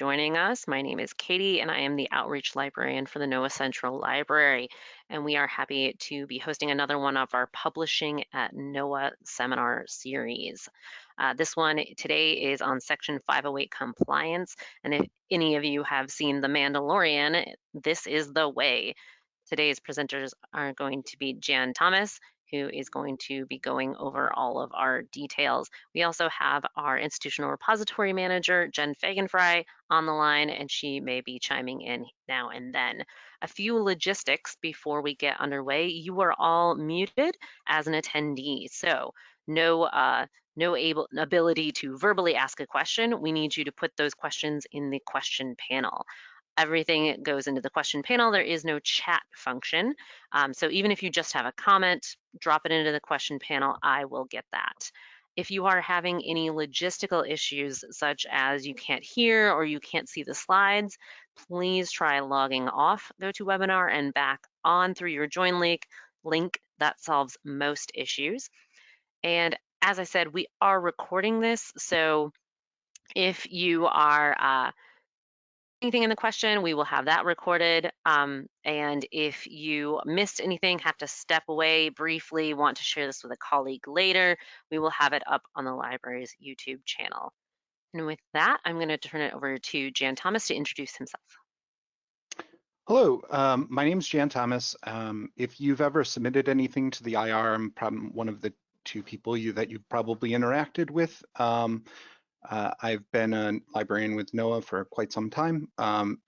joining us. My name is Katie, and I am the Outreach Librarian for the NOAA Central Library. And we are happy to be hosting another one of our Publishing at NOAA seminar series. This one today is on Section 508 compliance. And if any of you have seen The Mandalorian, this is the way. Today's presenters are going to be Jan Thomas, who is going to be going over all of our details. We also have our institutional repository manager, Jen Fagenfry, on the line, and she may be chiming in now and then. A few logistics before we get underway. You are all muted as an attendee, so no ability to verbally ask a question. We need you to put those questions in the question panel. Everything goes into the question panel. There is no chat function. So even if you just have a comment, drop it into the question panel. I will get that. If you are having any logistical issues, such as you can't hear or you can't see the slides, please try logging off GoToWebinar and back on through your join link. That solves most issues. And as I said, we are recording this. So if you are anything in the question, we will have that recorded. And if you missed anything, have to step away briefly, want to share this with a colleague later, we will have it up on the library's YouTube channel. And with that, I'm going to turn it over to Jan Thomas to introduce himself. Hello, my name is Jan Thomas. If you've ever submitted anything to the IR, I'm probably one of the two people that you've probably interacted with. I've been a librarian with NOAA for quite some time,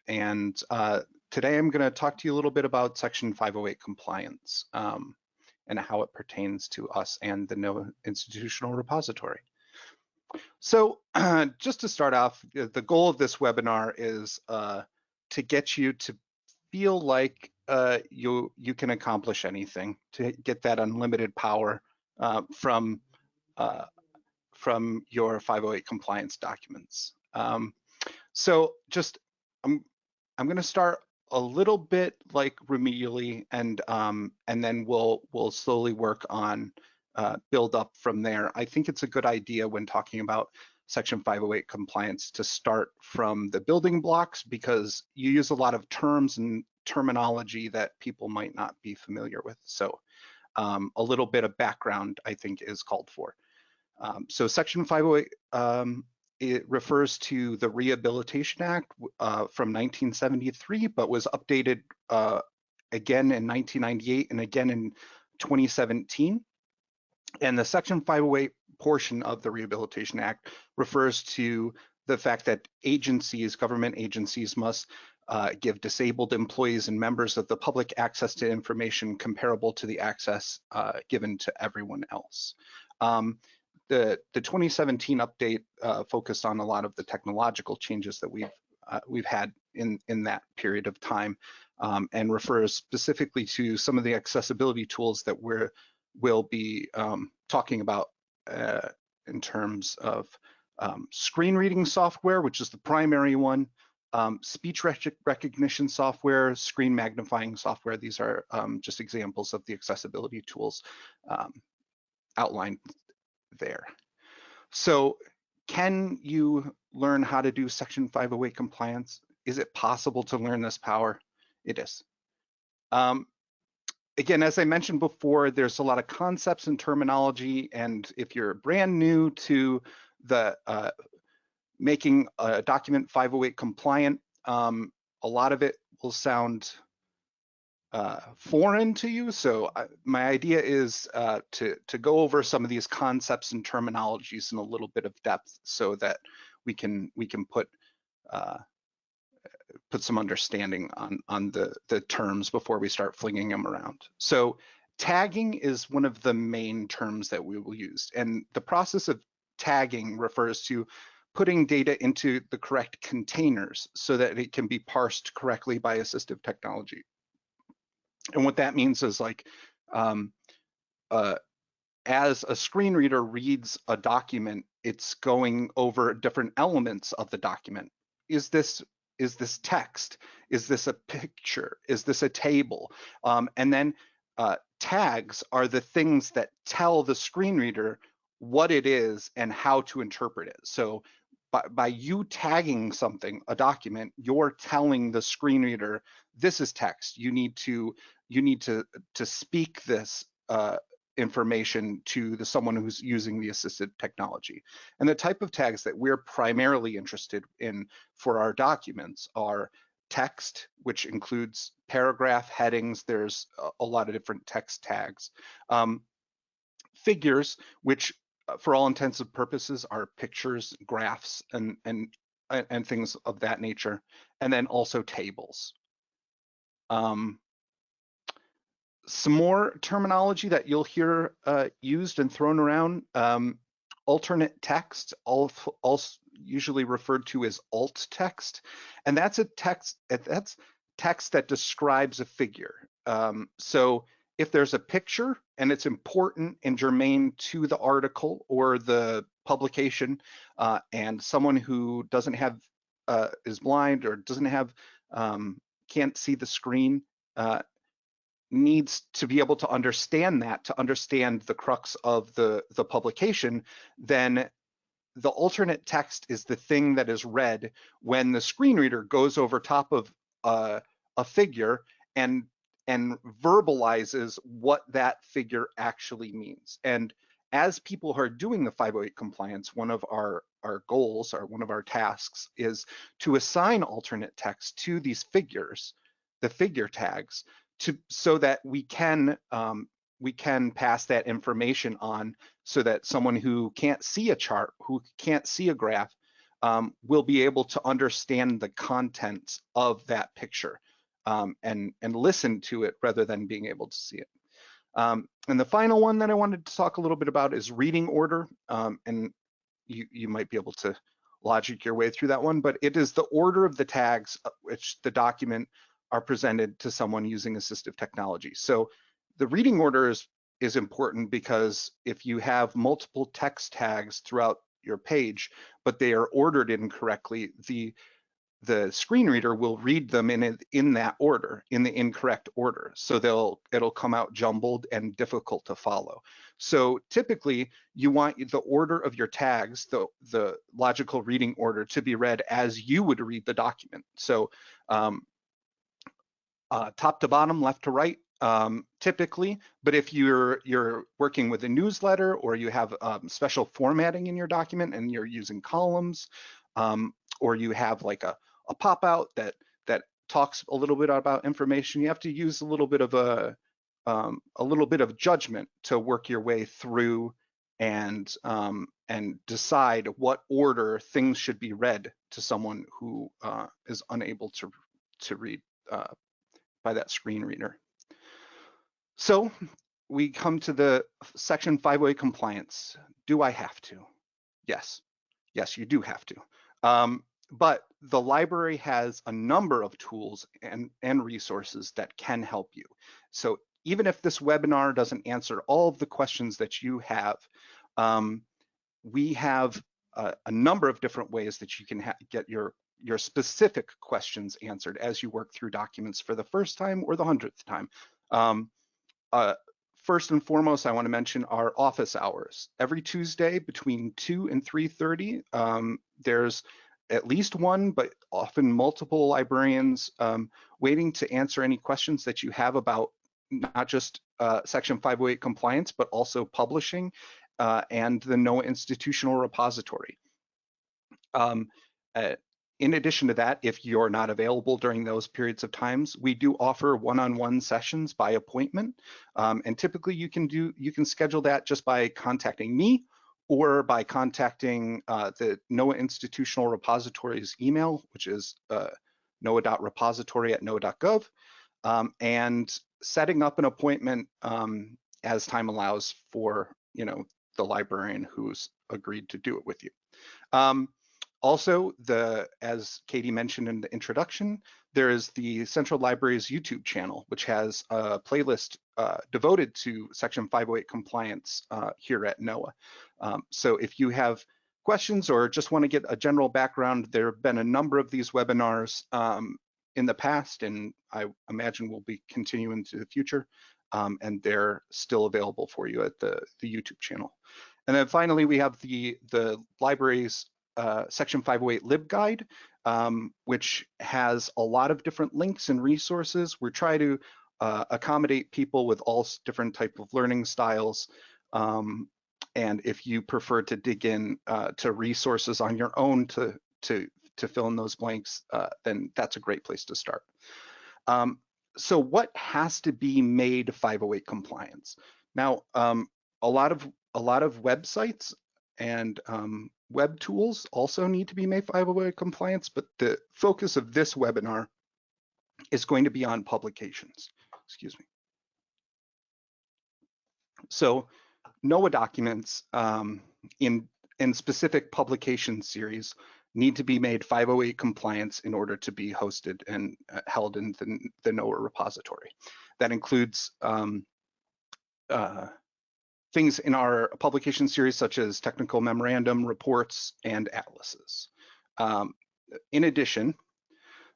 and today I'm going to talk to you a little bit about Section 508 compliance and how it pertains to us and the NOAA Institutional Repository. So just to start off, the goal of this webinar is to get you to feel like you can accomplish anything, to get that unlimited power from your 508 compliance documents. So just I'm going to start a little bit like remedially, and then we'll slowly work on build up from there. I think it's a good idea when talking about Section 508 compliance to start from the building blocks, because you use a lot of terms and terminology that people might not be familiar with. So a little bit of background, I think, is called for. So Section 508, it refers to the Rehabilitation Act from 1973, but was updated again in 1998 and again in 2017. And the Section 508 portion of the Rehabilitation Act refers to the fact that agencies, government agencies, must give disabled employees and members of the public access to information comparable to the access given to everyone else. The 2017 update focused on a lot of the technological changes that we've had in that period of time, and refers specifically to some of the accessibility tools that we'll be talking about in terms of screen reading software, which is the primary one, speech recognition software, screen magnifying software. These are just examples of the accessibility tools outlined there. So can you learn how to do Section 508 compliance? Is it possible to learn this power? It is. Again, as I mentioned before, there's a lot of concepts and terminology, and if you're brand new to the making a document 508 compliant, a lot of it will sound foreign to you. So my idea is to go over some of these concepts and terminologies in a little bit of depth, so that we can put some understanding on the terms before we start flinging them around. So tagging is one of the main terms that we will use, and the process of tagging refers to putting data into the correct containers so that it can be parsed correctly by assistive technology. And what that means is, like, as a screen reader reads a document, it's going over different elements of the document. Is this text? Is this a picture? Is this a table? And then tags are the things that tell the screen reader what it is and how to interpret it. So by you tagging something, a document, you're telling the screen reader, this is text. You need to speak this information to someone who's using the assistive technology. And the type of tags that we're primarily interested in for our documents are text, which includes paragraph headings. There's a lot of different text tags. Figures, which for all intents and purposes are pictures, graphs, and things of that nature, and then also tables. Some more terminology that you'll hear used and thrown around. Alternate text, also usually referred to as alt text, and that's text that describes a figure. So if there's a picture and it's important and germane to the article or the publication, and someone who doesn't have is blind or doesn't have can't see the screen, needs to be able to understand that, to understand the crux of the publication, then the alternate text is the thing that is read when the screen reader goes over top of a figure and verbalizes what that figure actually means. And as people are doing the 508 compliance, one of our goals, or one of our tasks, is to assign alternate text to these figures, the figure tags, so that we can pass that information on, so that someone who can't see a chart, who can't see a graph, will be able to understand the contents of that picture, and listen to it rather than being able to see it. And the final one that I wanted to talk a little bit about is reading order. And you might be able to logic your way through that one, but it is the order of the tags which the document are presented to someone using assistive technology. So the reading order is important, because if you have multiple text tags throughout your page, but they are ordered incorrectly, the screen reader will read them in that order, in the incorrect order. So it'll come out jumbled and difficult to follow. So typically you want the order of your tags, the logical reading order, to be read as you would read the document. So top to bottom, left to right, typically. But if you're working with a newsletter, or you have special formatting in your document and you're using columns, or you have like a pop-out that talks a little bit about information, you have to use a little bit of judgment to work your way through and decide what order things should be read to someone who is unable to read by that screen reader. So we come to the section 508 compliance. Do I have to? Yes, you do have to. But the library has a number of tools and resources that can help you. So even if this webinar doesn't answer all of the questions that you have, we have a number of different ways that you can get your specific questions answered as you work through documents for the first time or the 100th time. First and foremost, I want to mention our office hours. Every Tuesday between 2 and 3:30, there's at least one, but often multiple librarians waiting to answer any questions that you have about not just Section 508 compliance, but also publishing and the NOAA Institutional Repository. In addition to that, if you're not available during those periods of times, we do offer one-on-one sessions by appointment. And typically you can schedule that just by contacting me, or by contacting the NOAA Institutional Repository's email, which is noaa.repository@noaa.gov, and setting up an appointment as time allows for the librarian who's agreed to do it with you. Also, as Katie mentioned in the introduction, there is the Central Libraries YouTube channel, which has a playlist devoted to Section 508 compliance here at NOAA. So if you have questions or just want to get a general background, there have been a number of these webinars in the past, and I imagine will be continuing into the future, and they're still available for you at the YouTube channel. And then finally, we have the libraries Section 508 LibGuide, which has a lot of different links and resources. We try to accommodate people with all different type of learning styles. And if you prefer to dig in to resources on your own to fill in those blanks, then that's a great place to start. So what has to be made 508 compliance? Now, a lot of websites and web tools also need to be made 508 compliance, but the focus of this webinar is going to be on publications. Excuse me. So NOAA documents in specific publication series need to be made 508 compliance in order to be hosted and held in the NOAA repository. That includes things in our publication series such as technical memorandum, reports, and atlases. In addition,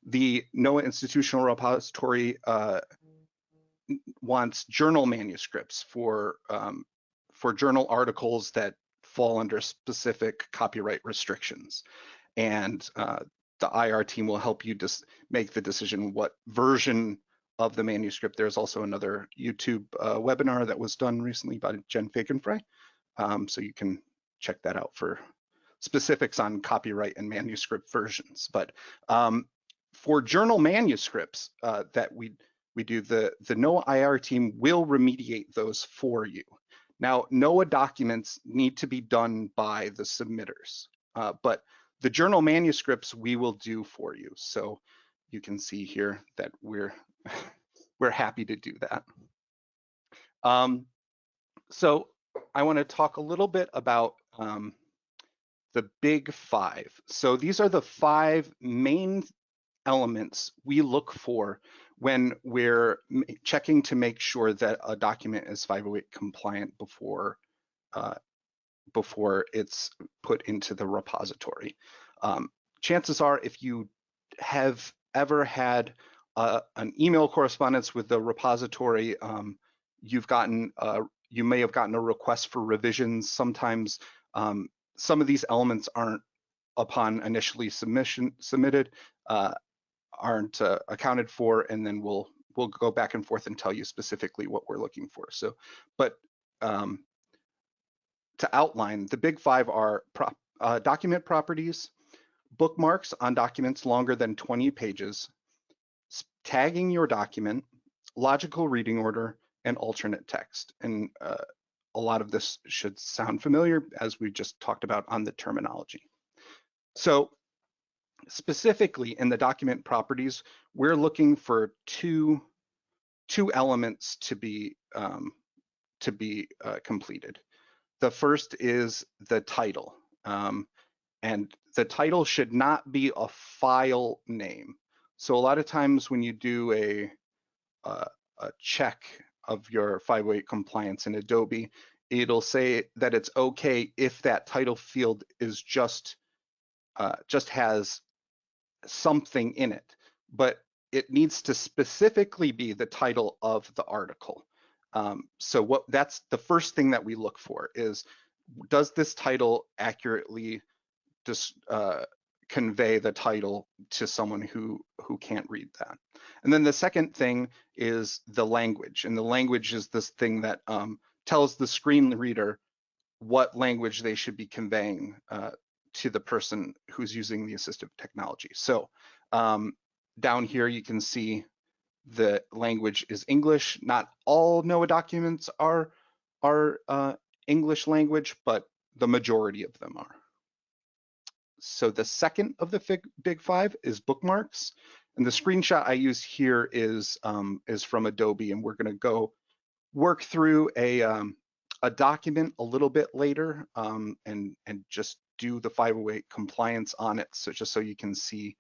the NOAA Institutional Repository wants journal manuscripts for journal articles that fall under specific copyright restrictions. And the IR team will help you just make the decision what version of the manuscript. There's also another YouTube webinar that was done recently by Jen Fagenfrey. So you can check that out for specifics on copyright and manuscript versions. But for journal manuscripts that we do, the NOAA IR team will remediate those for you. Now, NOAA documents need to be done by the submitters, but the journal manuscripts we will do for you. So you can see here that we're happy to do that. So I want to talk a little bit about the big five. So these are the 5 main elements we look for when we're checking to make sure that a document is 508 compliant before it's put into the repository. Chances are, if you have ever had an email correspondence with the repository, you may have gotten a request for revisions. Sometimes some of these elements aren't, upon initially submitted, aren't accounted for, and then we'll go back and forth and tell you specifically what we're looking for. So, but to outline, the big 5 are document properties, bookmarks on documents longer than 20 pages, tagging your document, logical reading order, and alternate text. And a lot of this should sound familiar, as we just talked about on the terminology. So specifically in the document properties, we're looking for two elements to be completed. The first is the title, and the title should not be a file name. So a lot of times when you do a check of your 508 compliance in Adobe, it'll say that it's okay if that title field is just has something in it, but it needs to specifically be the title of the article. So that's the first thing that we look for is, does this title accurately just convey the title to someone who can't read that? And then the second thing is the language, and the language is this thing that tells the screen reader what language they should be conveying to the person who's using the assistive technology. So down here you can see the language is English. Not all NOAA documents are English language, but the majority of them are. So the second of the big 5 is bookmarks. And the screenshot I use here is from Adobe, and we're going to go work through a document a little bit later and just do the 508 compliance on it. So just so you can see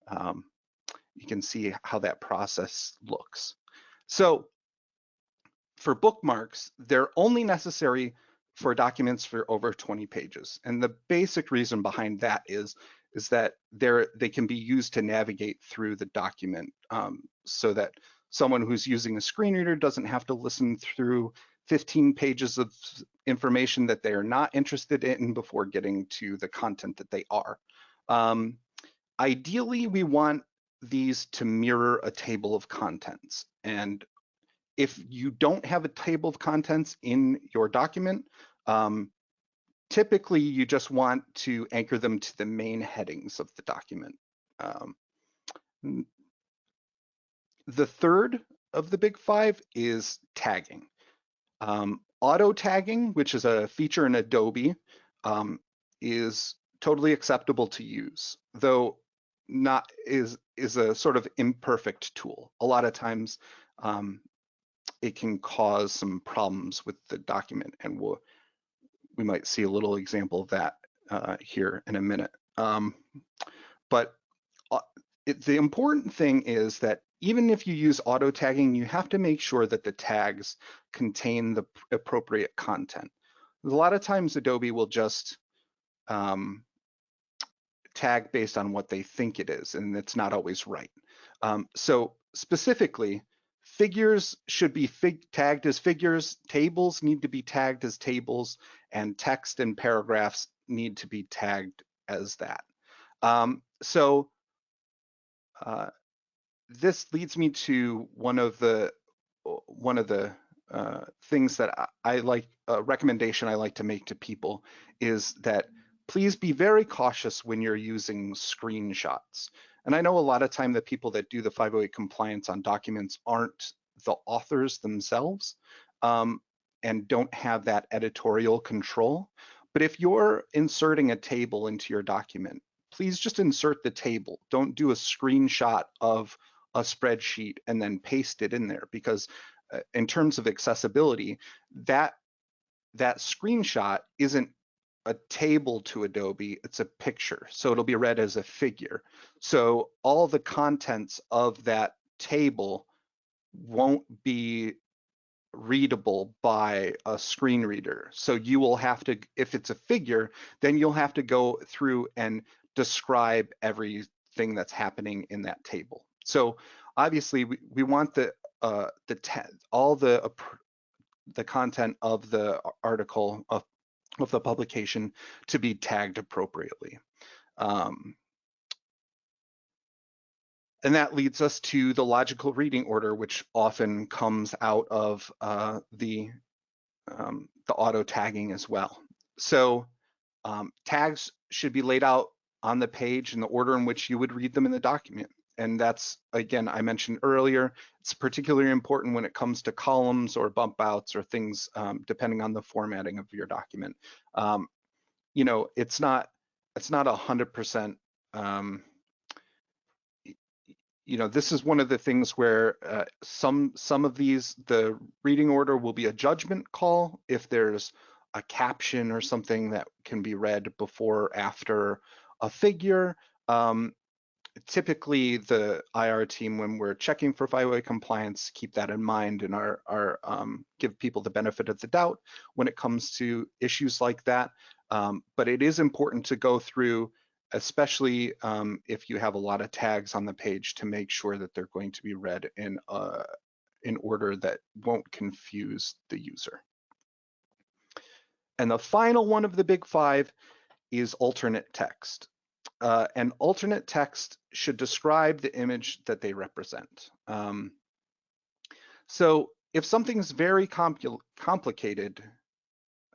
how that process looks. So for bookmarks, they're only necessary for documents for over 20 pages. And the basic reason behind that is that they can be used to navigate through the document so that someone who's using a screen reader doesn't have to listen through 15 pages of information that they are not interested in before getting to the content that they are. Ideally, we want these to mirror a table of contents. And if you don't have a table of contents in your document, typically you just want to anchor them to the main headings of the document. The third of the big five is tagging. Auto tagging, which is a feature in Adobe, is totally acceptable to use, though not is a sort of imperfect tool. A lot of times it can cause some problems with the document, and we might see a little example of that here in a minute. But the important thing is that even if you use auto tagging, you have to make sure that the tags contain the appropriate content. A lot of times Adobe will just tag based on what they think it is, and it's not always right. So specifically, figures should be tagged as figures, tables need to be tagged as tables, and text and paragraphs need to be tagged as that. This leads me to one of the things that I like, a recommendation I like to make to people is that please be very cautious when you're using screenshots. And I know a lot of time the people that do the 508 compliance on documents aren't the authors themselves and don't have that editorial control. But if you're inserting a table into your document, please just insert the table. Don't do a screenshot of a spreadsheet and then paste it in there, because in terms of accessibility, that screenshot isn't a table to Adobe, it's a picture. So it'll be read as a figure. So all the contents of that table won't be readable by a screen reader. So you will have to, if it's a figure, then you'll have to go through and describe everything that's happening in that table. So obviously we want all the content of the article of the publication to be tagged appropriately. And that leads us to the logical reading order, which often comes out of the auto tagging as well. So tags should be laid out on the page in the order in which you would read them in the document. And that's, again, I mentioned earlier, it's particularly important when it comes to columns or bump outs or things, depending on the formatting of your document. You know, it's not 100%. You know, this is one of the things where some of these, the reading order will be a judgment call if there's a caption or something that can be read before or after a figure. Typically, the IR team, when we're checking for 508 compliance, keep that in mind and give people the benefit of the doubt when it comes to issues like that. But it is important to go through, especially if you have a lot of tags on the page, to make sure that they're going to be read in order that won't confuse the user. And the final one of the big five is alternate text. And alternate text should describe the image that they represent. So if something's very complicated,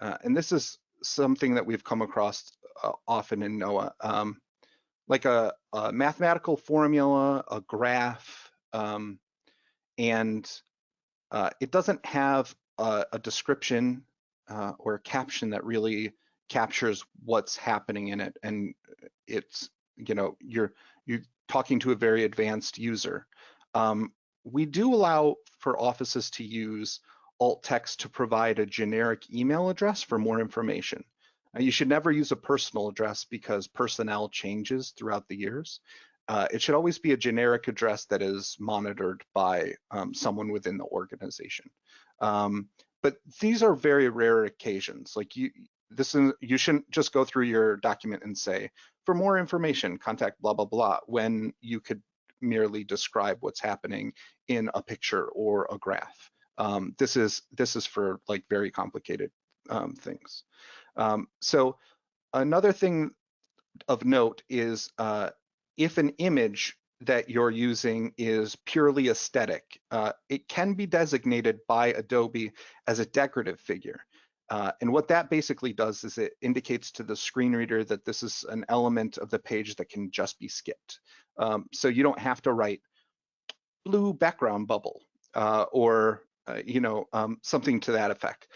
and this is something that we've come across often in NOAA, like a mathematical formula, a graph, and it doesn't have a description or a caption that really captures what's happening in it, and it's, you know, you're talking to a very advanced user. We do allow for offices to use alt text to provide a generic email address for more information. You should never use a personal address because personnel changes throughout the years. It should always be a generic address that is monitored by someone within the organization. But these are very rare occasions. Like you shouldn't just go through your document and say, for more information, contact blah, blah, blah, when you could merely describe what's happening in a picture or a graph. This is for like very complicated things. So another thing of note is if an image that you're using is purely aesthetic, it can be designated by Adobe as a decorative figure. And what that basically does is it indicates to the screen reader that this is an element of the page that can just be skipped. So you don't have to write blue background bubble or something to that effect.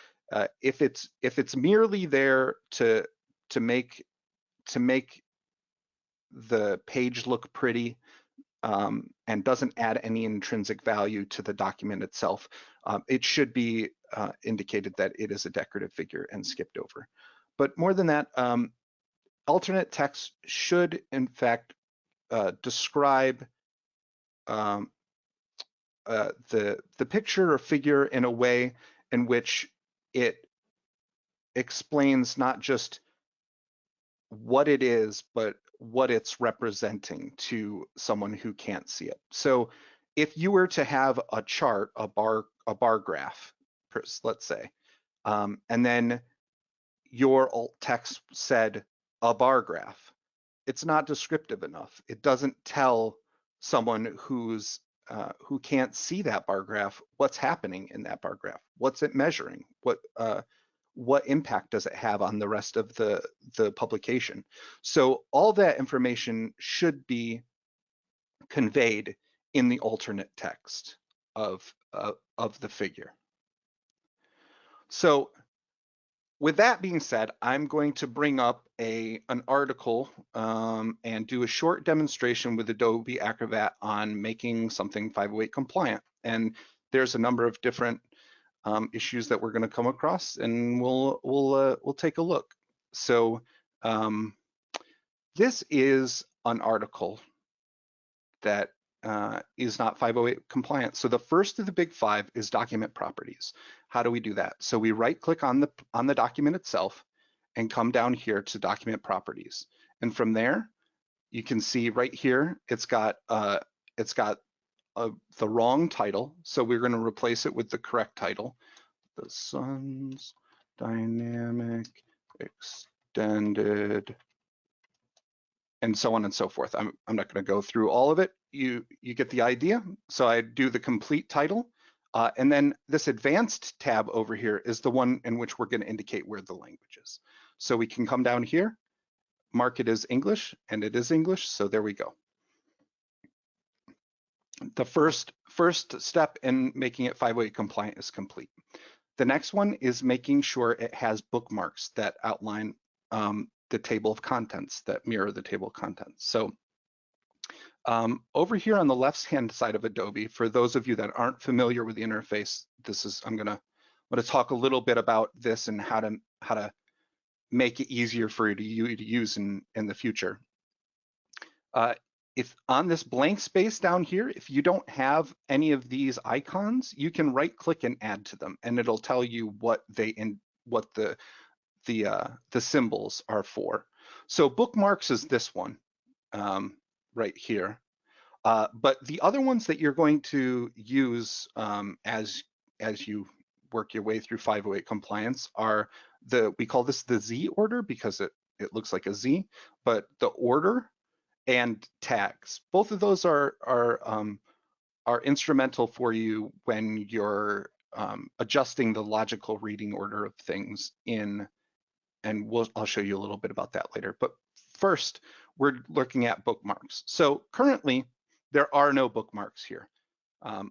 If it's merely there to make the page look pretty and doesn't add any intrinsic value to the document itself, it should be indicated that it is a decorative figure and skipped over. But more than that, alternate text should in fact describe the picture or figure in a way in which it explains not just what it is, but what it's representing to someone who can't see it. So if you were to have a chart, a bar graph, let's say, and then your alt text said a bar graph, it's not descriptive enough. It doesn't tell someone who can't see that bar graph what's happening in that bar graph. What's it measuring? What impact does it have on the rest of the publication? So all that information should be conveyed in the alternate text of the figure. So with that being said, I'm going to bring up an article and do a short demonstration with Adobe Acrobat on making something 508 compliant. And there's a number of different issues that we're going to come across, and we'll take a look. So this is an article that is not 508 compliant. So the first of the big five is document properties. How do we do that? So we right-click on the document itself and come down here to document properties. And from there, you can see right here, it's got the wrong title. So we're going to replace it with the correct title. The Sun's dynamic extended, and so on and so forth. I'm not going to go through all of it. You get the idea. So I do the complete title, and then this advanced tab over here is the one in which we're going to indicate where the language is. So we can come down here, mark it as English, and it is English. So there we go. The first step in making it 508 compliant is complete. The next one is making sure it has bookmarks that outline the table of contents, that mirror the table of contents. So over here on the left-hand side of Adobe, for those of you that aren't familiar with the interface, I'm gonna talk a little bit about this and how to make it easier for you to use in the future. If on this blank space down here, if you don't have any of these icons, you can right-click and add to them, and it'll tell you what the symbols are for. So bookmarks is this one right here. But the other ones that you're going to use as you work your way through 508 compliance are we call this the Z order because it looks like a Z, but the order and tags. Both of those are instrumental for you when you're adjusting the logical reading order of things and I'll show you a little bit about that later. But first, we're looking at bookmarks. So currently, there are no bookmarks here.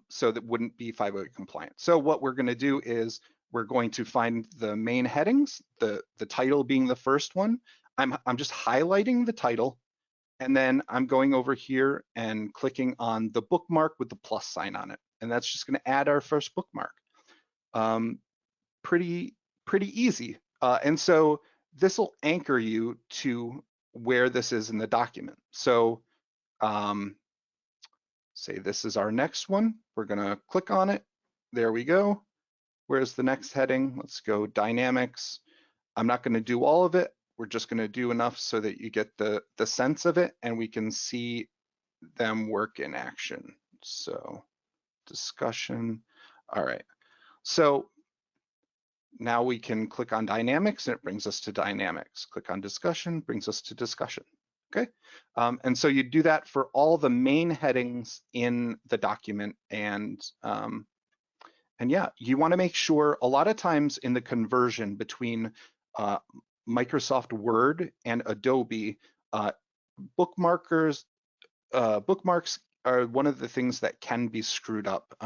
So that wouldn't be 508 compliant. So what we're going to do is we're going to find the main headings, the title being the first one. I'm just highlighting the title, and then I'm going over here and clicking on the bookmark with the plus sign on it. And that's just going to add our first bookmark. Pretty easy. And so this will anchor you to where this is in the document. So say this is our next one. We're going to click on it. There we go. Where's the next heading? Let's go dynamics. I'm not going to do all of it. We're just going to do enough so that you get the sense of it and we can see them work in action. So discussion. All right. So now we can click on dynamics and it brings us to dynamics. Click on discussion, brings us to discussion. Okay, and so you do that for all the main headings in the document, and yeah, you want to make sure a lot of times in the conversion between Microsoft Word and Adobe, bookmarks are one of the things that can be screwed up.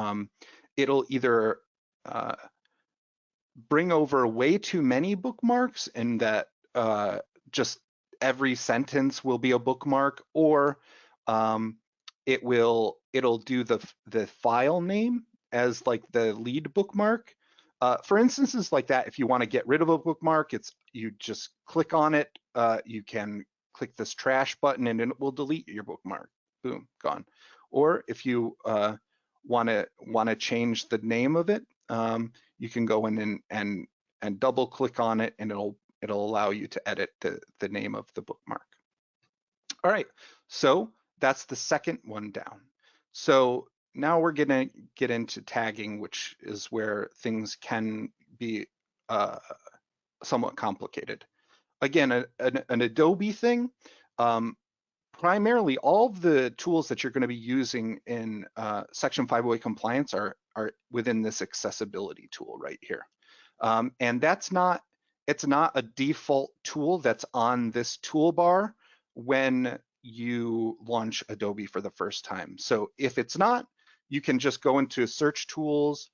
It'll either bring over way too many bookmarks and that just every sentence will be a bookmark, or it'll do the file name as like the lead bookmark. For instances like that, if you want to get rid of a bookmark, you just click on it. You can click this trash button and it will delete your bookmark. Boom, gone. Or if you want to change the name of it, you can go in and double click on it, and it'll allow you to edit the name of the bookmark. All right, so that's the second one down. So now we're gonna get into tagging, which is where things can be somewhat complicated. Again, an Adobe thing. Primarily, all of the tools that you're going to be using in Section 508 compliance are within this accessibility tool right here. And it's not a default tool that's on this toolbar when you launch Adobe for the first time. So if it's not, you can just go into search tools.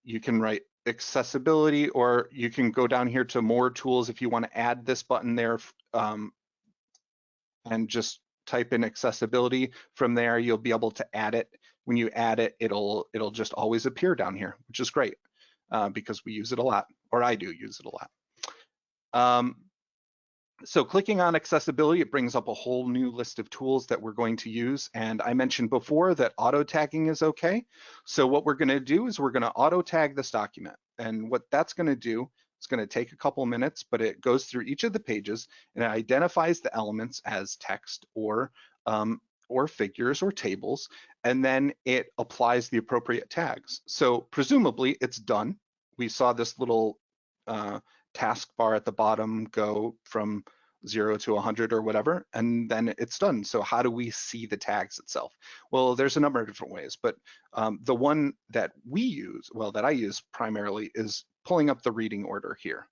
You can write accessibility, or you can go down here to more tools if you want to add this button there. And just type in accessibility. From there, you'll be able to add it. When you add it, it'll just always appear down here, which is great because we use it a lot, or I do use it a lot. So clicking on accessibility, it brings up a whole new list of tools that we're going to use. And I mentioned before that auto tagging is okay. So what we're going to do is we're going to auto tag this document. And what that's going to do, it's going to take a couple minutes, but it goes through each of the pages and it identifies the elements as text or figures or tables, and then it applies the appropriate tags. So presumably it's done. We saw this little taskbar at the bottom go from 0 to 100 or whatever, and then it's done. So how do we see the tags itself? Well, there's a number of different ways, but the one that we use, well, that I use primarily, is pulling up the reading order here.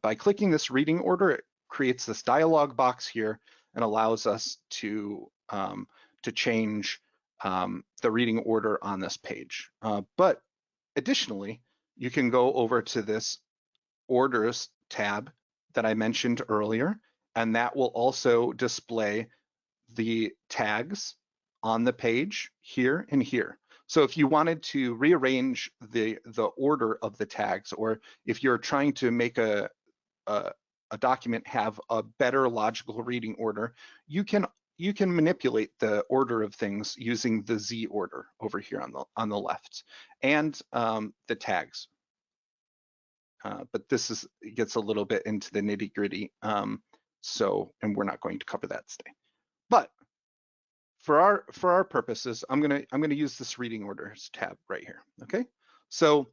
By clicking this reading order, it creates this dialog box here and allows us to change the reading order on this page. But additionally, you can go over to this Orders tab that I mentioned earlier, and that will also display the tags on the page here and here. So if you wanted to rearrange the order of the tags, or if you're trying to make a document have a better logical reading order, you can manipulate the order of things using the Z order over here on the left, and the tags. But this gets a little bit into the nitty gritty. And we're not going to cover that today. But for our purposes, I'm gonna use this reading orders tab right here. Okay, so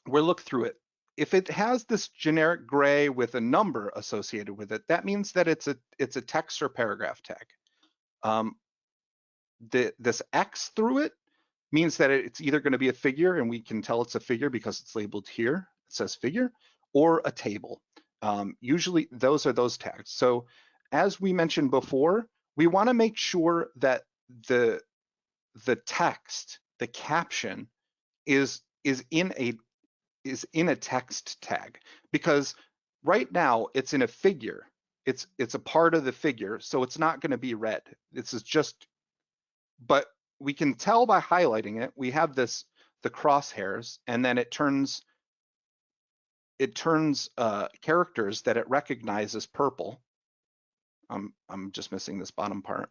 we'll look through it. If it has this generic gray with a number associated with it, that means that it's a text or paragraph tag. This X through it means that it's either going to be a figure, and we can tell it's a figure because it's labeled here. It says figure, or a table. Usually those are those tags. So as we mentioned before, we want to make sure that the text, the caption, is in a text tag, because right now it's in a figure. It's a part of the figure, so it's not going to be read. This is just, but we can tell by highlighting it. We have the crosshairs, and then it turns characters that it recognizes purple. I'm just missing this bottom part.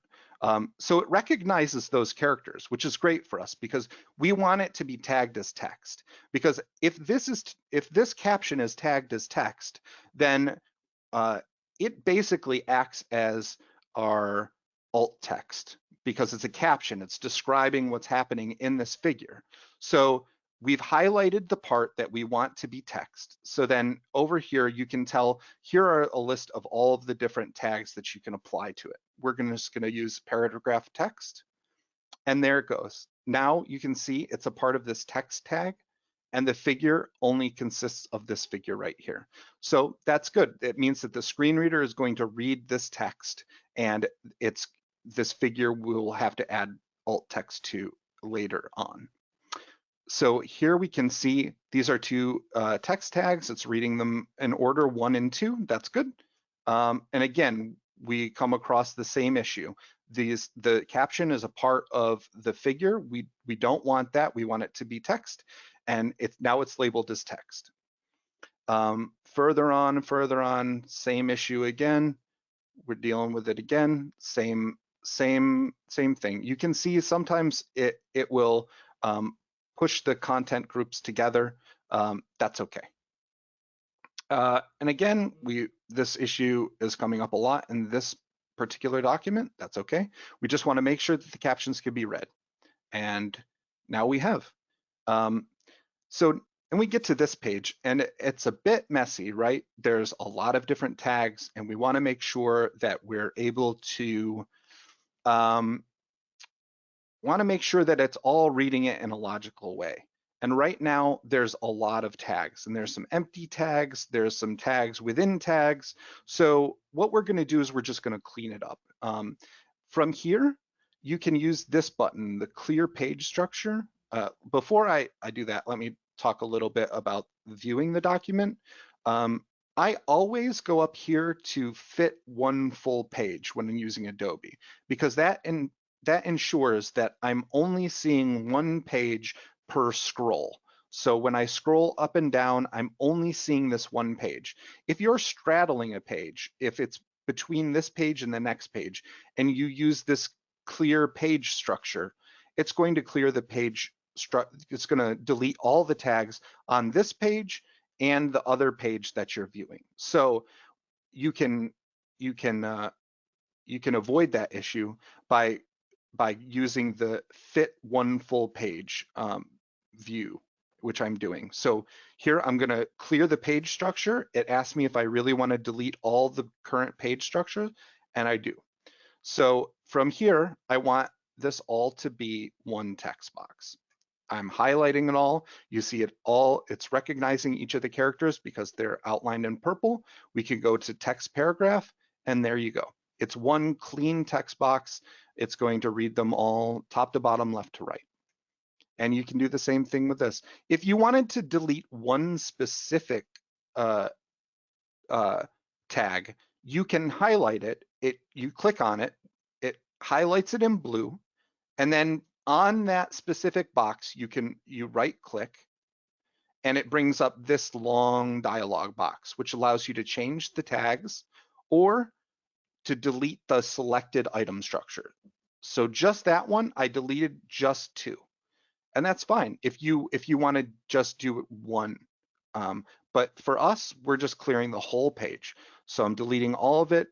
So it recognizes those characters, which is great for us because we want it to be tagged as text. Because if this caption is tagged as text, then it basically acts as our alt text, because it's a caption. It's describing what's happening in this figure. So we've highlighted the part that we want to be text. So then over here, you can tell, here are a list of all of the different tags that you can apply to it. We're just gonna use paragraph text, and there it goes. Now you can see it's a part of this text tag, and the figure only consists of this figure right here. So that's good. It means that the screen reader is going to read this text, and this figure will have to add alt text to later on. So here we can see these are two text tags. It's reading them in order 1 and 2. That's good. And again, we come across the same issue. The caption is a part of the figure. We don't want that. We want it to be text, and now it's labeled as text. Further on, same issue again. We're dealing with it again. Same thing. You can see sometimes it will push the content groups together. That's okay. And again, this issue is coming up a lot in this particular document. That's okay. We just want to make sure that the captions can be read. And now we have. And we get to this page, and it's a bit messy, right? There's a lot of different tags, and we want to make sure that we're able to make sure that it's all reading it in a logical way. And right now, there's a lot of tags, and there's some empty tags, there's some tags within tags. So what we're going to do is we're just going to clean it up. From here, you can use this button, the clear page structure. Before I do that, let me talk a little bit about viewing the document. I always go up here to fit one full page when I'm using Adobe, because that ensures that I'm only seeing one page per scroll. So when I scroll up and down, I'm only seeing this one page. If you're straddling a page, if it's between this page and the next page, and you use this clear page structure, it's going to clear the page. It's going to delete all the tags on this page and the other page that you're viewing. So you can avoid that issue by using the fit one full page view, which I'm doing. So here I'm going to clear the page structure. It asks me if I really want to delete all the current page structure, and I do. So from here, I want this all to be one text box. I'm highlighting it all. You see it all, it's recognizing each of the characters because they're outlined in purple. We can go to text paragraph, and there you go. It's one clean text box. It's going to read them all top to bottom, left to right. And you can do the same thing with this. If you wanted to delete one specific tag, you can highlight it. You click on it, it highlights it in blue, and then on that specific box, you right click, and it brings up this long dialog box, which allows you to change the tags or to delete the selected item structure. So just that one, I deleted just 2. And that's fine if you want to just do one. But for us, we're just clearing the whole page. So I'm deleting all of it,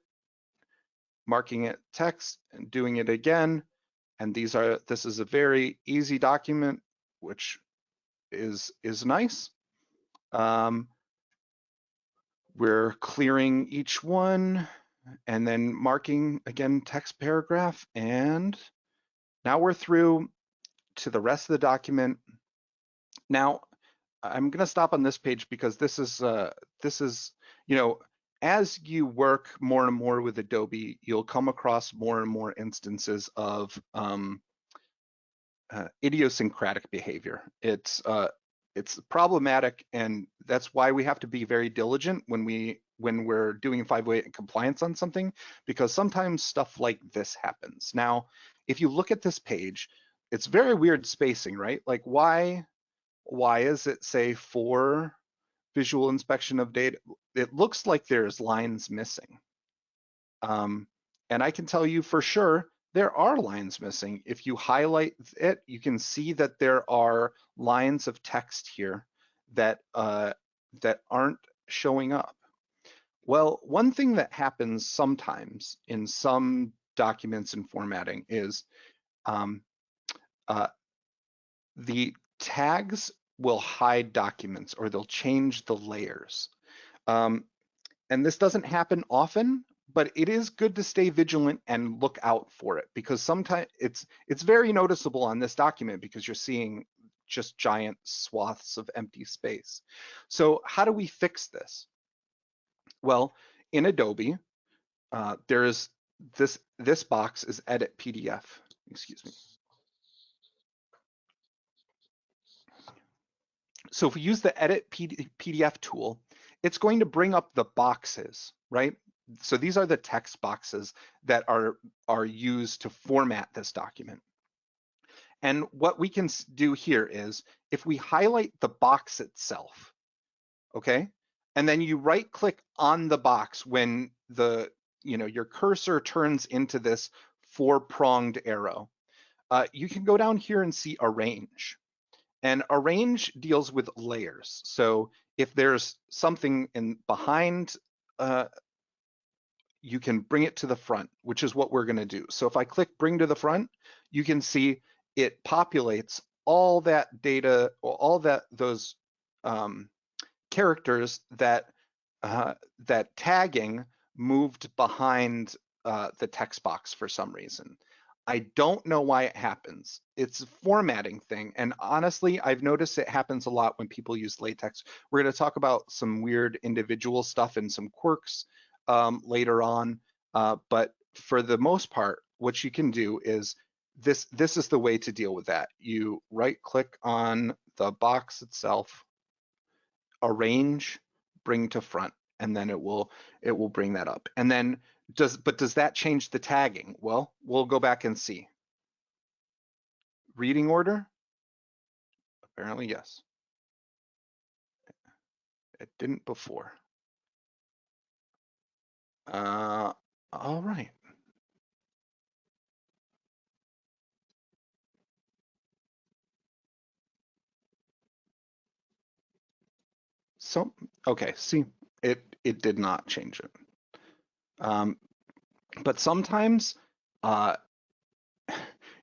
marking it text, and doing it again. And this is a very easy document, which is nice. We're clearing each one and then marking again text paragraph, and now we're through to the rest of the document. Now I'm going to stop on this page because this is as you work more and more with Adobe, you'll come across more and more instances of idiosyncratic behavior. It's problematic, and that's why we have to be very diligent when we're doing 508 compliance on something, because sometimes stuff like this happens. Now, if you look at this page, it's very weird spacing, right? Like why is it say for visual inspection of data? It looks like there's lines missing. And I can tell you for sure, there are lines missing. If you highlight it, you can see that there are lines of text here that aren't showing up. Well, one thing that happens sometimes in some documents and formatting is the tags will hide documents or they'll change the layers. And this doesn't happen often, but it is good to stay vigilant and look out for it, because sometimes it's very noticeable on this document because you're seeing just giant swaths of empty space. So how do we fix this? Well, in Adobe, there is this box is Edit PDF. Excuse me. So if we use the Edit PDF tool, it's going to bring up the boxes, right? So these are the text boxes that are used to format this document. And what we can do here is if we highlight the box itself, okay, and then you right click on the box when your cursor turns into this four-pronged arrow, you can go down here and see Arrange. And Arrange deals with layers. So if there's something behind, you can bring it to the front, which is what we're going to do. So if I click Bring to the Front, you can see it populates all that data, or all those characters that tagging moved behind the text box for some reason. I don't know why it happens. It's a formatting thing. And honestly, I've noticed it happens a lot when people use latex. We're going to talk about some weird individual stuff and some quirks later on. But for the most part, what you can do is this is the way to deal with that. You right click on the box itself, Arrange, Bring to Front, and then it will bring that up. And then does that change the tagging? Well, we'll go back and see. Reading order? Apparently, yes. It didn't before. All right. So, okay, see, it did not change it. But sometimes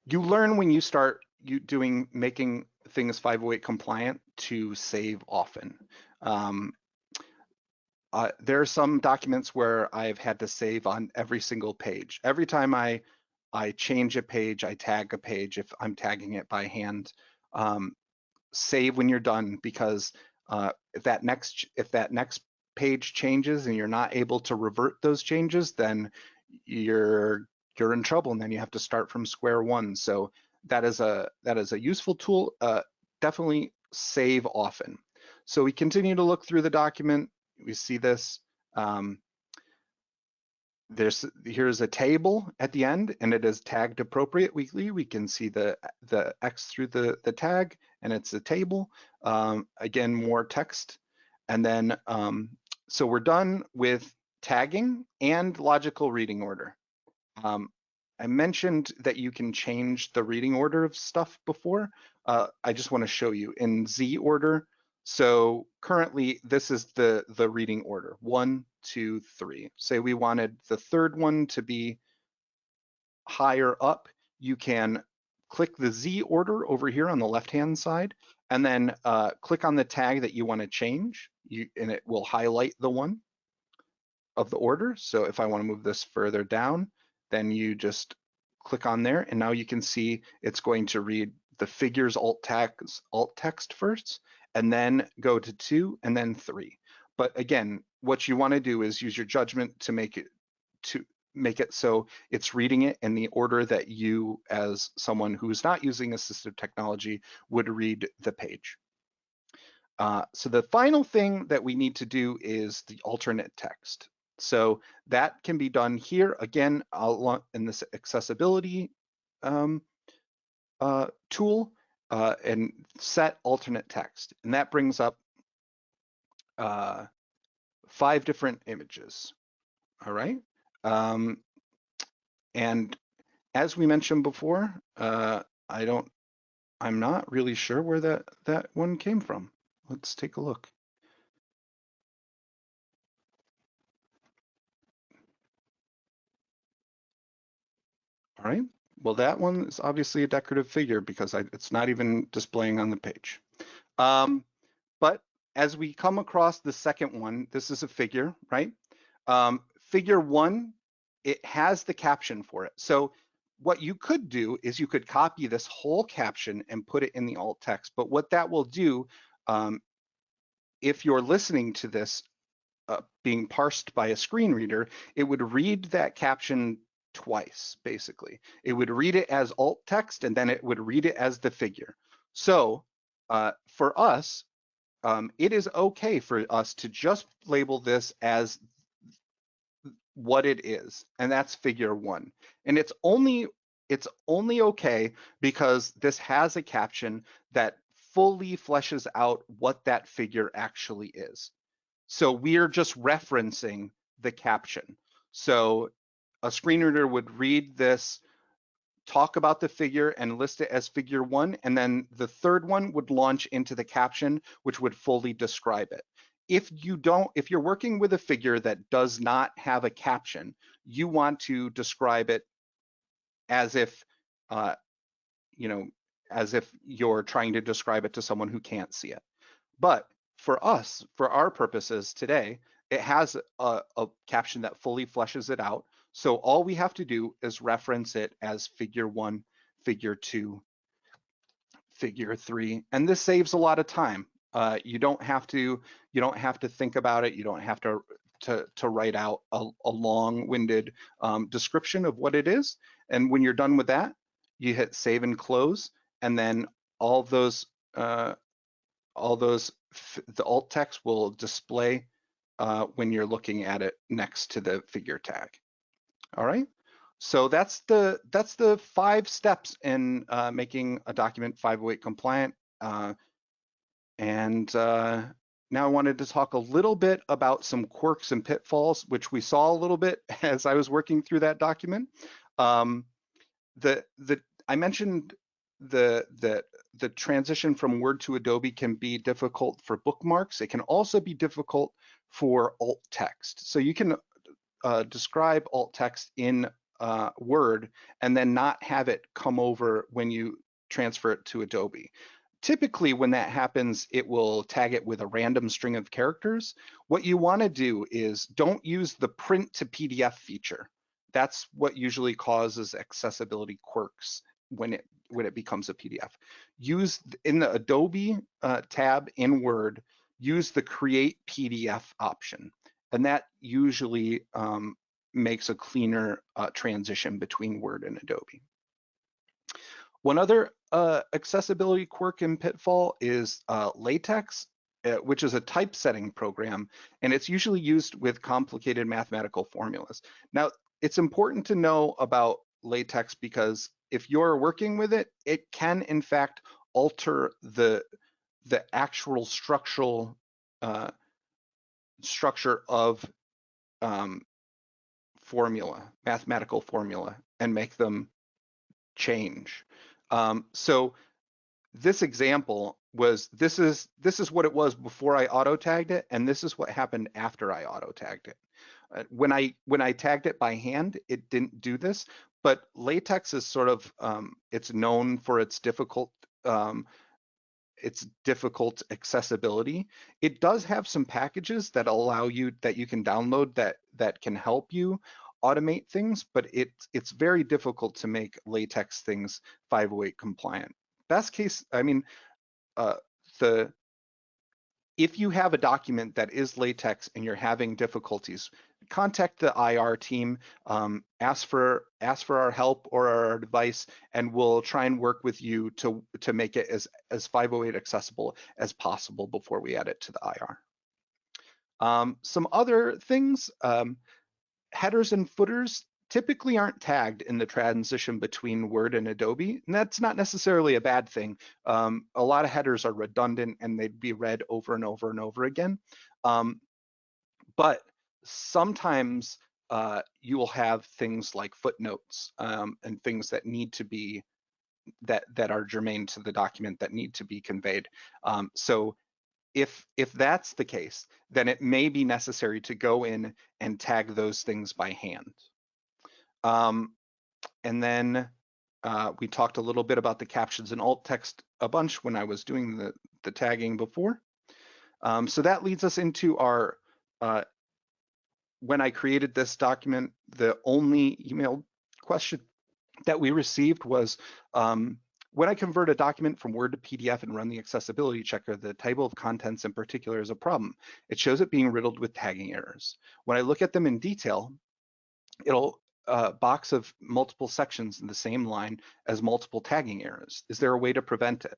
you learn when you start making things 508 compliant to save often. There are some documents where I've had to save on every single page. Every time I change a page, I tag a page if I'm tagging it by hand. Save when you're done, because if that next page changes and you're not able to revert those changes, then you're in trouble, and then you have to start from square one. So that is a useful tool. Definitely save often. So we continue to look through the document. We see this. Here's a table at the end, and it is tagged appropriate weekly. We can see the X through the tag, and it's a table. Again, more text. And then, so we're done with tagging and logical reading order. I mentioned that you can change the reading order of stuff before. I just want to show you in Z order. So currently this is the reading order, 1, 2, 3. Say we wanted the third one to be higher up, you can click the Z order over here on the left-hand side, and then click on the tag that you want to change, and it will highlight the one of the order. So if I want to move this further down, then you just click on there, and now you can see it's going to read the figures alt text first, and then go to 2 and then 3. But again, what you want to do is use your judgment to make it so it's reading it in the order that you, as someone who's not using assistive technology, would read the page. So the final thing that we need to do is the alternate text. So that can be done here, again, in this accessibility tool, and set alternate text. And that brings up 5 different images, all right? And as we mentioned before, I'm not really sure where that one came from. Let's take a look. All right, Well, that one is obviously a decorative figure because it's not even displaying on the page. Um, but as we come across the second one, this is a figure, right? Figure one, it has the caption for it. So what you could do is you could copy this whole caption and put it in the alt text. But what that will do, um, if you're listening to this being parsed by a screen reader, it would read that caption twice, basically. It would read it as alt text and then it would read it as the figure. So for us, it is okay for us to just label this as what it is, and that's figure one. And it's only okay because this has a caption that fully fleshes out what that figure actually is. So we're just referencing the caption. So a screen reader would read this, talk about the figure and list it as figure one, and then the third one would launch into the caption, which would fully describe it. If you're working with a figure that does not have a caption, you want to describe it as if, uh, you know, as if you're trying to describe it to someone who can't see it. But for us, for our purposes today, it has a caption that fully fleshes it out. So all we have to do is reference it as figure one, figure two, figure three, and this saves a lot of time. You don't have to think about it. You don't have to write out a long-winded description of what it is. And when you're done with that, you hit save and close, and then all those uh, the alt text will display when you're looking at it next to the figure tag. All right. So that's the 5 steps in making a document 508 compliant. And now I wanted to talk a little bit about some quirks and pitfalls, which we saw a little bit as I was working through that document. Um, I mentioned the transition from Word to Adobe can be difficult for bookmarks. It can also be difficult for alt text. So you can describe alt text in Word and then not have it come over when you transfer it to Adobe. Typically, when that happens, it will tag it with a random string of characters. What you want to do is don't use the print to PDF feature. That's what usually causes accessibility quirks when it becomes a PDF. Use in the Adobe tab in Word, use the Create PDF option, and that usually makes a cleaner transition between Word and Adobe. One other accessibility quirk and pitfall is Latex, which is a typesetting program, and it's usually used with complicated mathematical formulas. Now, it's important to know about Latex because if you're working with it, it can in fact alter the actual structure of mathematical formula, and make them change. So this example was this is what it was before I auto tagged it, and this is what happened after I auto tagged it. When I tagged it by hand, it didn't do this, but Latex is sort of it's known for its difficult accessibility. It does have some packages that you can download that can help you automate things, but it's very difficult to make Latex things 508 compliant. Best case, I mean, uh, the if you have a document that is Latex and you're having difficulties, contact the IR team, ask for our help or our advice, and we'll try and work with you to make it as 508 accessible as possible before we add it to the IR. Some other things, headers and footers typically aren't tagged in the transition between Word and Adobe, and that's not necessarily a bad thing. A lot of headers are redundant and they'd be read over and over and over again. But sometimes you will have things like footnotes and things that need to be that are germane to the document that need to be conveyed. So if that's the case, then it may be necessary to go in and tag those things by hand. And then We talked a little bit about the captions and alt text a bunch when I was doing the tagging before. So that leads us into our, when I created this document, the only email question that we received was, when I convert a document from Word to PDF and run the accessibility checker, the table of contents in particular is a problem. It shows it being riddled with tagging errors. When I look at them in detail, it'll box of multiple sections in the same line as multiple tagging errors. Is there a way to prevent it?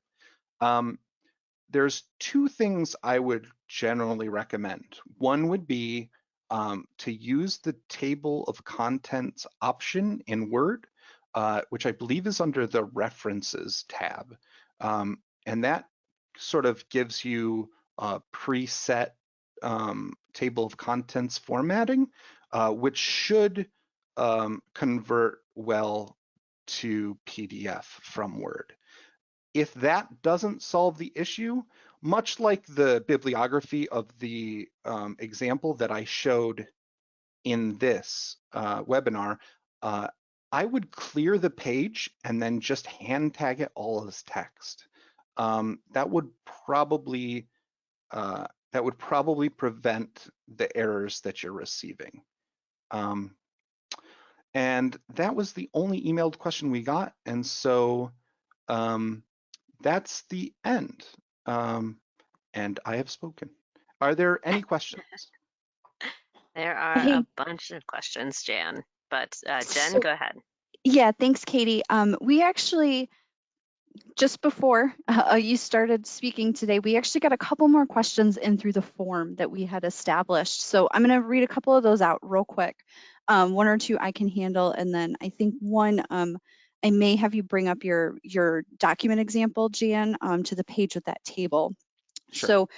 There's two things I would generally recommend. One would be to use the table of contents option in Word, which I believe is under the References tab. And that sort of gives you a preset table of contents formatting, which should convert well to PDF from Word. If that doesn't solve the issue, much like the bibliography of the example that I showed in this webinar, I would clear the page and then just hand tag it all as text. That would probably prevent the errors that you're receiving. And that was the only emailed question we got, and so that's the end. And I have spoken. Are there any questions? There are Hey, a bunch of questions, Jan, but Jen, so go ahead. yeah, thanks, Katie. We actually, just before you started speaking today, we actually got a couple more questions in through the form that we had established. So I'm going to read a couple of those out real quick. One or two I can handle, and then I think one, I may have you bring up your document example, Jan, to the page with that table. Sure. So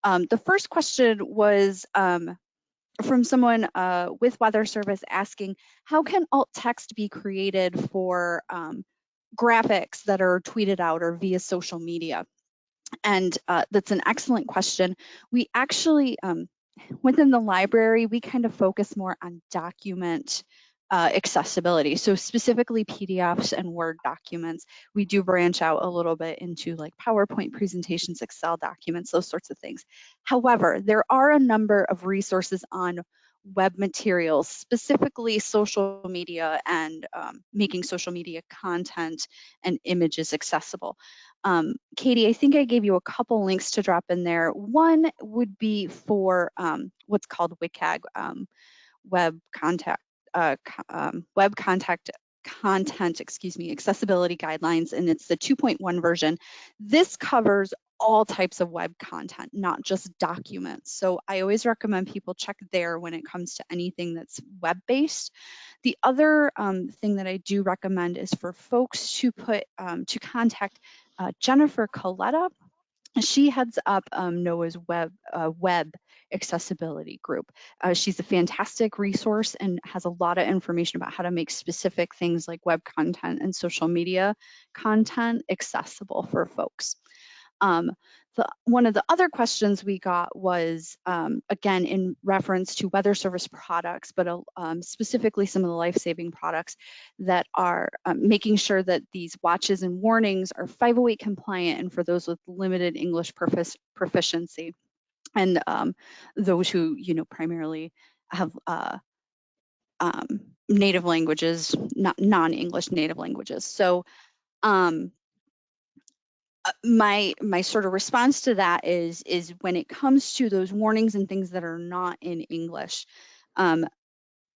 the first question was from someone with Weather Service asking, how can alt text be created for graphics that are tweeted out or via social media? And that's an excellent question. We actually, within the library, we kind of focus more on document accessibility. So specifically PDFs and Word documents. We do branch out a little bit into like PowerPoint presentations, Excel documents, those sorts of things. However, there are a number of resources on web materials, specifically social media and making social media content and images accessible. Katie, I think I gave you a couple links to drop in there. One would be for what's called WCAG, web contact, web contact content, accessibility guidelines, and it's the 2.1 version. This covers all types of web content, not just documents. So I always recommend people check there when it comes to anything that's web-based. The other thing that I do recommend is for folks to to contact Jennifer Coletta. She heads up NOAA's web accessibility group. She's a fantastic resource and has a lot of information about how to make specific things like web content and social media content accessible for folks. One of the other questions we got was, again, in reference to Weather Service products, but specifically some of the life-saving products that are making sure that these watches and warnings are 508 compliant and for those with limited English proficiency and those who, primarily have native languages, not non-English native languages. So my sort of response to that is when it comes to those warnings and things that are not in English,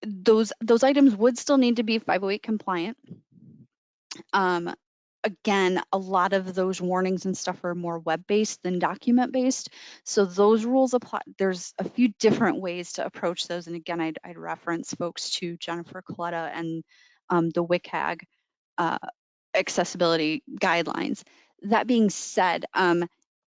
those items would still need to be 508 compliant. Again, a lot of those warnings and stuff are more web-based than document-based. So those rules apply. There's a few different ways to approach those. And again, I'd reference folks to Jennifer Coletta and the WCAG accessibility guidelines. That being said,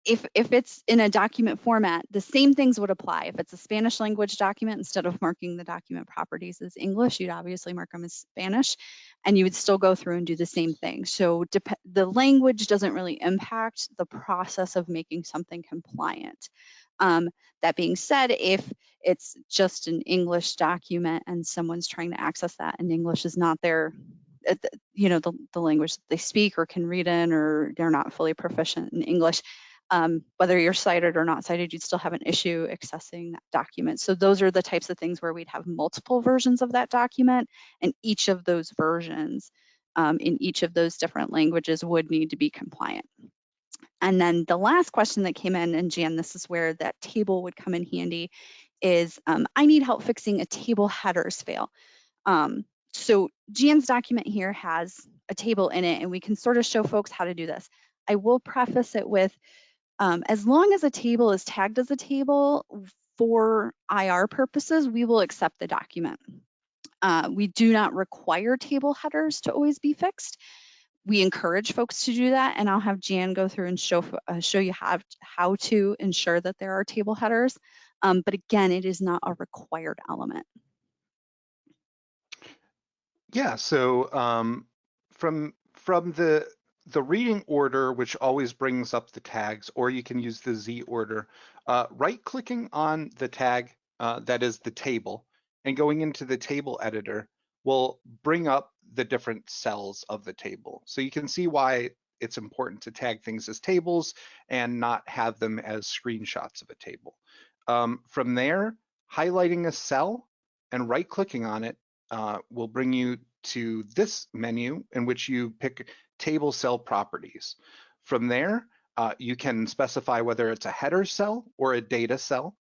if it's in a document format, the same things would apply. If it's a Spanish language document, instead of marking the document properties as English, you'd obviously mark them as Spanish, and you would still go through and do the same thing. So the language doesn't really impact the process of making something compliant. That being said, if it's just an English document and someone's trying to access that and English is not their you know, the language that they speak or can read in, or they're not fully proficient in English. Whether you're sighted or not sighted, you'd still have an issue accessing that document. So those are the types of things where we'd have multiple versions of that document, and each of those versions in each of those different languages would need to be compliant. And then the last question that came in, and Jan, this is where that table would come in handy, is I need help fixing a table headers fail. So Jan's document here has a table in it, and we can sort of show folks how to do this. I will preface it with, as long as a table is tagged as a table for IR purposes, we will accept the document. We do not require table headers to always be fixed. We encourage folks to do that, and I'll have Jan go through and show you how to ensure that there are table headers. But again, it is not a required element. Yeah, so from the reading order, which always brings up the tags, or you can use the Z order, right-clicking on the tag that is the table and going into the table editor will bring up the different cells of the table. So you can see why it's important to tag things as tables and not have them as screenshots of a table. From there, highlighting a cell and right-clicking on it will bring you to this menu in which you pick table cell properties. From there, you can specify whether it's a header cell or a data cell.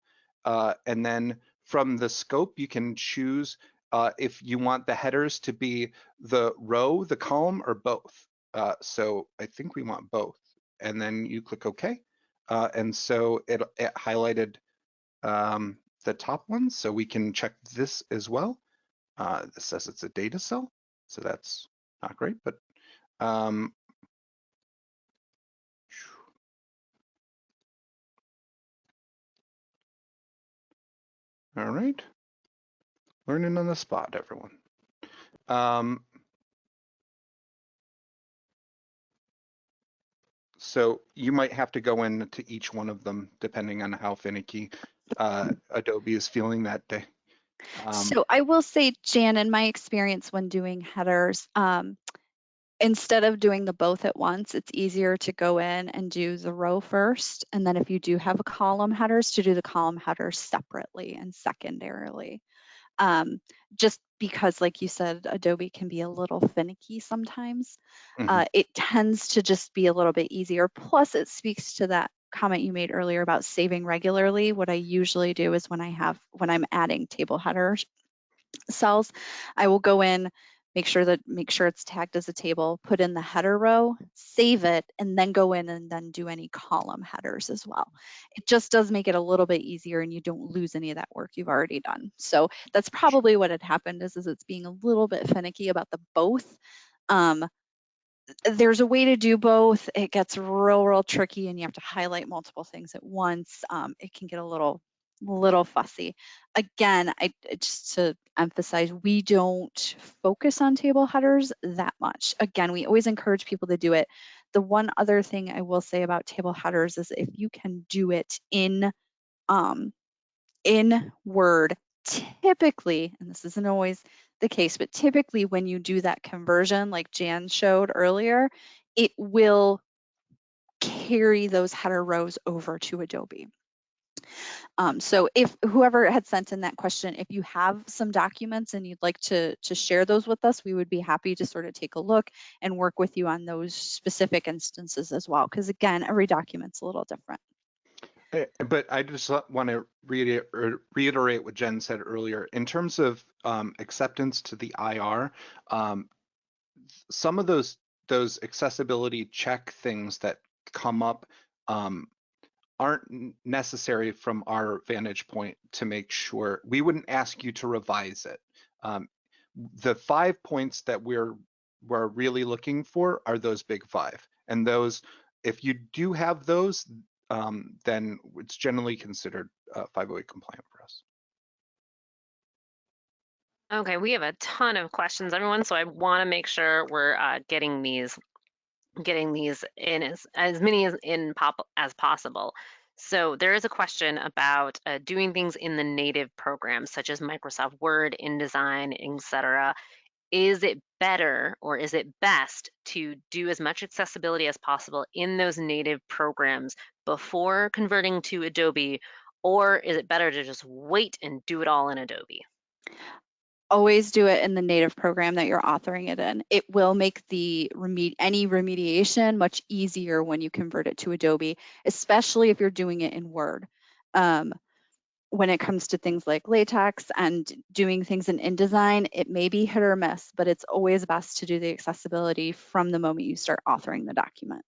And then from the scope, you can choose if you want the headers to be the row, the column, or both. So I think we want both. And then you click OK. And so it highlighted the top ones, so we can check this as well. This says it's a data cell, so that's not great, but all right. Learning on the spot, everyone. So you might have to go into each one of them depending on how finicky Adobe is feeling that day. So I will say, Jan, in my experience when doing headers, instead of doing the both at once, it's easier to go in and do the row first. And then if you do have a column headers, to do the column headers separately and secondarily. Just because, like you said, Adobe can be a little finicky sometimes. It tends to just be a little bit easier. Plus, it speaks to that comment you made earlier about saving regularly. What I usually do is when I'm adding table headers cells, I will go in, make sure it's tagged as a table, put in the header row, save it, and then go in and then do any column headers as well. It just does make it a little bit easier, and you don't lose any of that work you've already done. So that's probably what had happened is it's being a little bit finicky about the both. There's a way to do both. It gets real tricky, and you have to highlight multiple things at once. It can get a little fussy. Again, just to emphasize, we don't focus on table headers that much. Again, we always encourage people to do it. The one other thing I will say about table headers is if you can do it in Word, typically, and this isn't always the case, but typically when you do that conversion, like Jan showed earlier, it will carry those header rows over to Adobe. So if whoever had sent in that question, if you have some documents and you'd like to share those with us, we would be happy to sort of take a look and work with you on those specific instances as well. Because again, every document's a little different. But I just want to reiterate what Jen said earlier. In terms of acceptance to the IR, some of those accessibility check things that come up aren't necessary from our vantage point to make sure. We wouldn't ask you to revise it. The 5 points that we're really looking for are those big 5, and those, if you do have those, then it's generally considered 508 compliant for us. Okay, we have a ton of questions, everyone, so I want to make sure we're getting these in as many as possible. So there is a question about doing things in the native programs such as Microsoft Word, InDesign, etc. is it better or is it best to do as much accessibility as possible in those native programs before converting to Adobe, or is it better to just wait and do it all in Adobe? Always do it in the native program that you're authoring it in. It will make the any remediation much easier when you convert it to Adobe, especially if you're doing it in Word. When it comes to things like latex and doing things in InDesign, it may be hit or miss, but it's always best to do the accessibility from the moment you start authoring the document.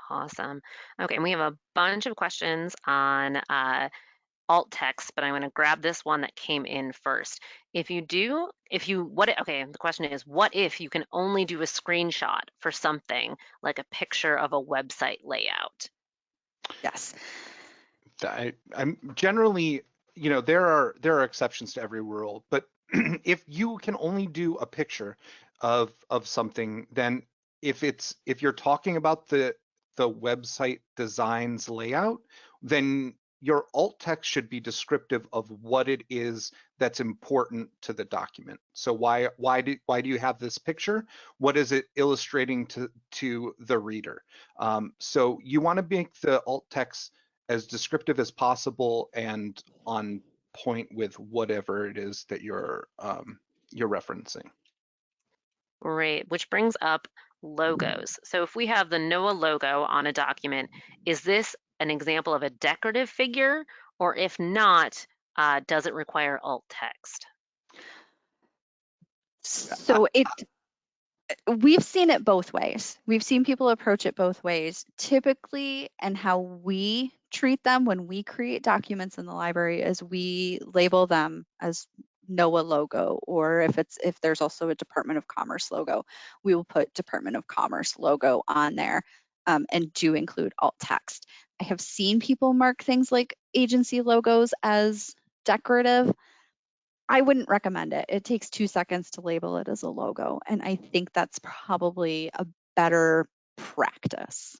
Awesome. Okay, and we have a bunch of questions on alt text, but I'm going to grab this one that came in first. Okay, the question is, what if you can only do a screenshot for something like a picture of a website layout? Yes. I'm generally, there are exceptions to every rule, but if you can only do a picture of something, then if you're talking about the website design's layout, then your alt text should be descriptive of what it is that's important to the document. So why do you have this picture? What is it illustrating to the reader? So you want to make the alt text as descriptive as possible and on point with whatever it is that you're referencing. Great, which brings up logos. So if we have the NOAA logo on a document, is this an example of a decorative figure? Or if not, does it require alt text? So we've seen it both ways. We've seen people approach it both ways. Typically, and how we treat them when we create documents in the library is we label them as NOAA logo, or if there's also a Department of Commerce logo, we will put Department of Commerce logo on there, and do include alt text. I have seen people mark things like agency logos as decorative. I wouldn't recommend it. It takes 2 seconds to label it as a logo, and I think that's probably a better practice.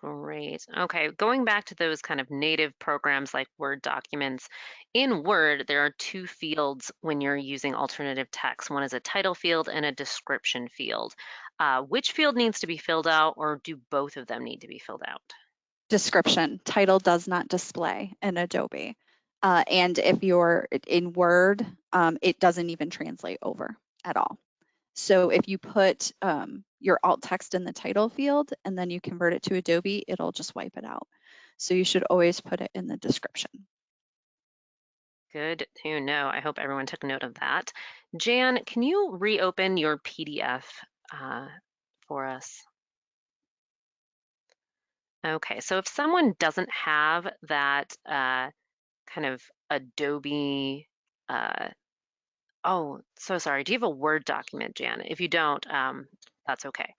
Great. Okay, going back to those kind of native programs like Word documents. In Word, there are two fields when you're using alternative text. One is a title field and a description field. Which field needs to be filled out, or do both of them need to be filled out? Description. Title does not display in Adobe. And if you're in Word, it doesn't even translate over at all. So if you put your alt text in the title field and then you convert it to Adobe, it'll just wipe it out. So you should always put it in the description. Good to know. I hope everyone took note of that. Jan, can you reopen your PDF for us? Okay, so if someone doesn't have that kind of Adobe, oh, so sorry. Do you have a Word document, Jan? If you don't, that's okay.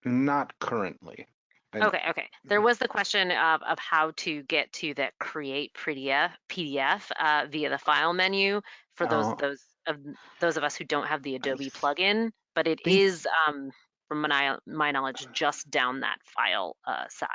Not currently. Okay. There was the question of how to get to that create PDF via the file menu for those of us who don't have the I Adobe plugin, but it think is, from my knowledge, just down that file side.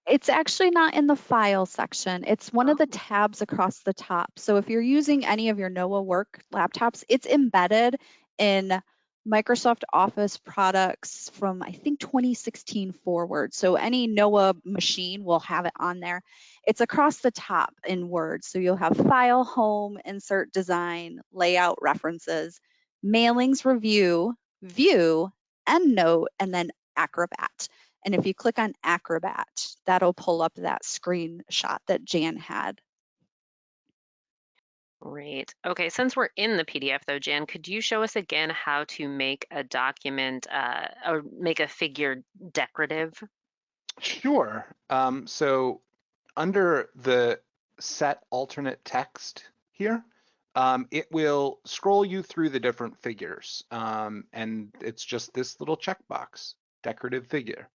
It's actually not in the file section. It's one of the tabs across the top. So if you're using any of your NOAA work laptops, it's embedded in Microsoft Office products from, I think, 2016 forward. So any NOAA machine will have it on there. It's across the top in Word. So you'll have File, Home, Insert, Design, Layout, References, Mailings, Review, View, EndNote, and then Acrobat. And if you click on Acrobat, that'll pull up that screenshot that Jan had. Great. Okay, since we're in the PDF though, Jan, could you show us again how to make a document or make a figure decorative? Sure. So under the set alternate text here, it will scroll you through the different figures. And it's just this little checkbox, decorative figure.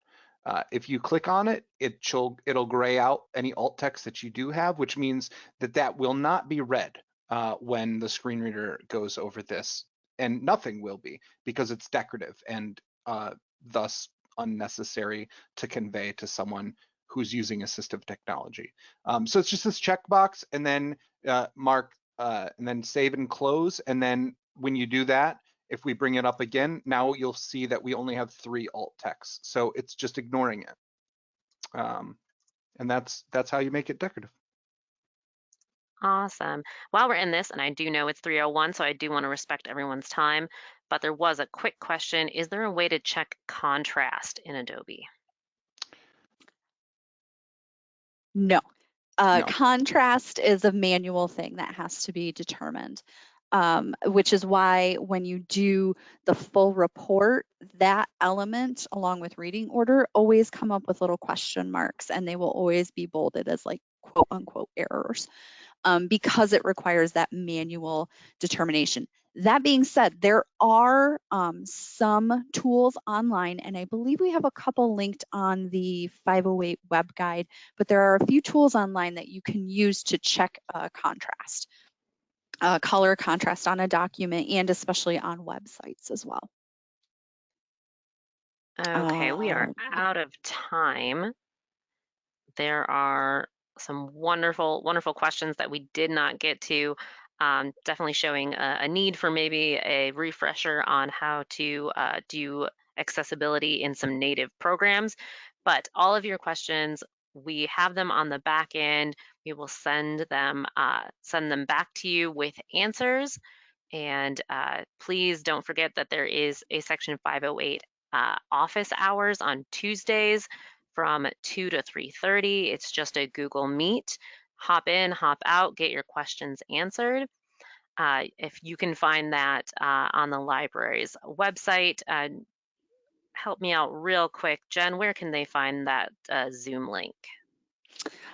If you click on it, it'll gray out any alt text that you do have, which means that will not be read when the screen reader goes over this, and nothing will be because it's decorative and thus unnecessary to convey to someone who's using assistive technology. So it's just this checkbox, and then mark save and close. And then when you do that, if we bring it up again, now you'll see that we only have 3 alt texts. So it's just ignoring it. And that's how you make it decorative. Awesome. While we're in this, and I do know it's 3:01, so I do want to respect everyone's time, but there was a quick question. Is there a way to check contrast in Adobe? No. No. Contrast is a manual thing that has to be determined, which is why when you do the full report, that element along with reading order always come up with little question marks, and they will always be bolded as like quote unquote errors, because it requires that manual determination. That being said, there are some tools online, and I believe we have a couple linked on the 508 web guide, but there are a few tools online that you can use to check contrast, color contrast on a document, and especially on websites as well. Okay, we are out of time. There are some wonderful, wonderful questions that we did not get to. Definitely showing a need for maybe a refresher on how to do accessibility in some native programs. But all of your questions, we have them on the back end. We will send them back to you with answers. And please don't forget that there is a Section 508 office hours on Tuesdays from 2 to 3:30. It's just a Google Meet. Hop in, hop out, get your questions answered. If you can find that on the library's website, help me out real quick. Jen, where can they find that Zoom link?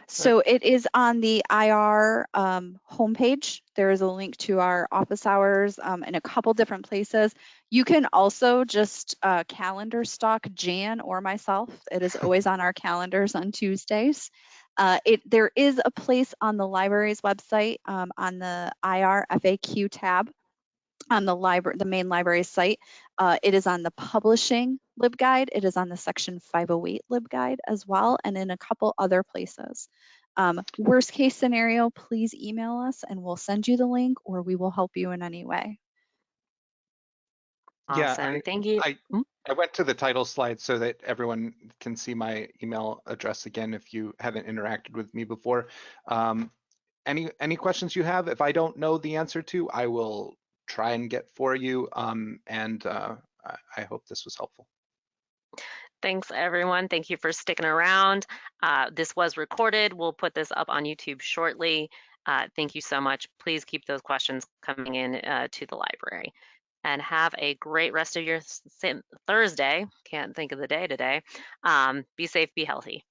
So it is on the IR homepage. There is a link to our office hours in a couple different places. You can also just calendar stalk Jan or myself. It is always on our calendars on Tuesdays. There is a place on the library's website on the IR FAQ tab on the main library site. It is on the publishing LibGuide. It is on the Section 508 LibGuide as well, and in a couple other places. Worst case scenario, please email us and we'll send you the link, or we will help you in any way. Awesome. Yeah, Thank you. I went to the title slide so that everyone can see my email address again if you haven't interacted with me before. Any questions you have, if I don't know the answer to, I will try and get for you. I hope this was helpful. Thanks, everyone. Thank you for sticking around. This was recorded. We'll put this up on YouTube shortly. Thank you so much. Please keep those questions coming in to the library. And have a great rest of your Thursday. Can't think of the day today. Be safe, be healthy.